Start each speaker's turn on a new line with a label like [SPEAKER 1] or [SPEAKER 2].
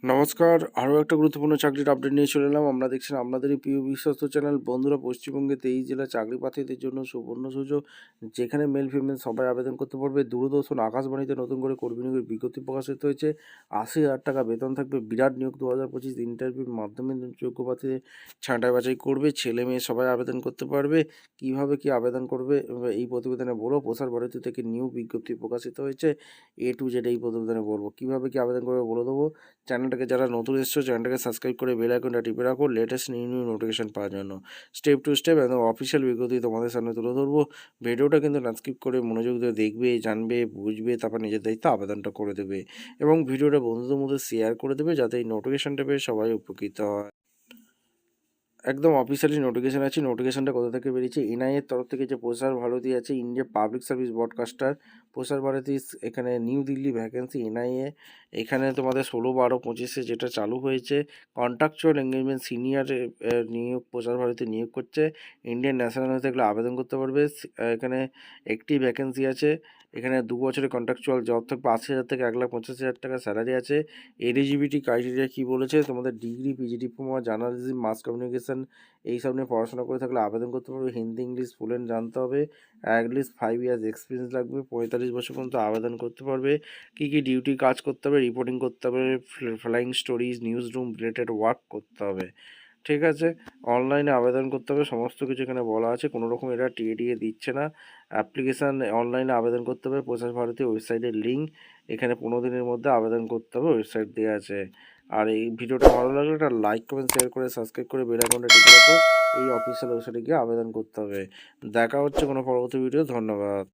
[SPEAKER 1] নমস্কার, আরও একটা গুরুত্বপূর্ণ চাকরির আপডেট নিয়ে চলে এলাম। আমরা দেখছেন আপনাদের এই প্রিয় বিশ্বস্ত চ্যানেল। বন্ধুরা, পশ্চিমবঙ্গে 23 জেলার চাকরি প্রার্থীদের জন্য সুবর্ণ সুযোগ, যেখানে মেল ফিমেল সবাই আবেদন করতে পারবে। দূরদর্শন আকাশবাণীতে নতুন করে কর্মী নিয়োগের বিজ্ঞপ্তি প্রকাশিত হয়েছে। 80,000 টাকা বেতন থাকবে। বিরাট নিয়োগ 2025 ইন্টারভিউর মাধ্যমে যোগ্য প্রার্থীদের ছাঁটাই বাছাই করবে। ছেলে মেয়ে সবাই আবেদন করতে পারবে। কিভাবে কি আবেদন করবে এই প্রতিবেদনে বলবো। প্রসার ভারতী থেকে নিউ বিজ্ঞপ্তি প্রকাশিত হয়েছে। A to Z এই প্রতিবেদনে বলবো। কিভাবে কি আবেদন করবে বলে দেবো। চ্যানেলটাকে যারা নতুন এসেছো, চ্যানেলটাকে সাবস্ক্রাইব করে বেল আইকনটা টিপে রাখো লেটেস্ট নিউ নোটিফিকেশন পাওয়ার জন্য। স্টেপ টু স্টেপ একদম অফিসিয়াল বিজ্ঞপ্তি তোমাদের সামনে তুলে ধরবো। ভিডিওটা কিন্তু না স্কিপ করে মনোযোগ দিয়ে দেখবে, জানবে, বুঝবে, তারপর নিজের দায়িত্বে আবেদনটা করে দেবে এবং ভিডিওটা বন্ধুদের মধ্যে শেয়ার করে দেবে, যাতে এই নোটিফিকেশনটা পেয়ে সবাই উপকৃত হয়। একদম অফিসিয়ালি নোটিফিকেশান আছে। নোটিফিকেশানটা কোথা থেকে বেরিয়েছে? এনআইএর তরফ থেকে যে প্রসার ভারতী আছে, ইন্ডিয়া পাবলিক সার্ভিস ব্রডকাস্টার, প্রসার ভারতী এখানে নিউ দিল্লি ভ্যাকেন্সি এনআইএ। এখানে তোমাদের 16/12/25 যেটা চালু হয়েছে, কন্ট্রাকচুয়াল এঙ্গেজমেন্ট সিনিয়র নিয়োগ প্রসার ভারতী নিয়োগ করছে। ইন্ডিয়ান ন্যাশনাল হয়ে থাকলে আবেদন করতে পারবে। এখানে একটি ভ্যাকেন্সি আছে। এখানে 2 বছরের কন্ট্রাকচুয়াল জব থাকবে। 80,000 থেকে 1,85,000 টাকা স্যালারি আছে। এলিজিবিলিটি ক্রাইটেরিয়া কী বলেছে? তোমাদের degree, PG diploma, journalism, mass communication এইসব নিয়ে পড়াশোনা করে থাকলে আবেদন করতে পারবে। হিন্দি ইংলিশ ফ্লুয়েন্ট জানতে হবে। অ্যাটলিস্ট 5 ইয়ার্স এক্সপিরিয়েন্স লাগবে। 45 বছর পর্যন্ত আবেদন করতে পারবে। কী কী ডিউটি কাজ করতে হবে? রিপোর্টিং করতে হবে, flying stories, news room related work করতে হবে। ঠিক আছে, অনলাইনে আবেদন করতে হবে। সমস্ত কিছু এখানে বলা আছে। কোনো রকম এরা টিএ দিচ্ছে না। অ্যাপ্লিকেশান অনলাইনে আবেদন করতে হবে। প্রসার ভারতী ওয়েবসাইটের লিঙ্ক এখানে 15 দিনের মধ্যে আবেদন করতে হবে, ওয়েবসাইট দেওয়া আছে। আর এই ভিডিওটা ভালো লাগলে একটা লাইক, কমেন্ট, শেয়ার করে সাবস্ক্রাইব করে বেল আইকনটা টিপে রাখো। এই অফিসিয়াল ওয়েবসাইটে গিয়ে আবেদন করতে হবে। দেখা হচ্ছে কোনো পরবর্তী ভিডিও। ধন্যবাদ।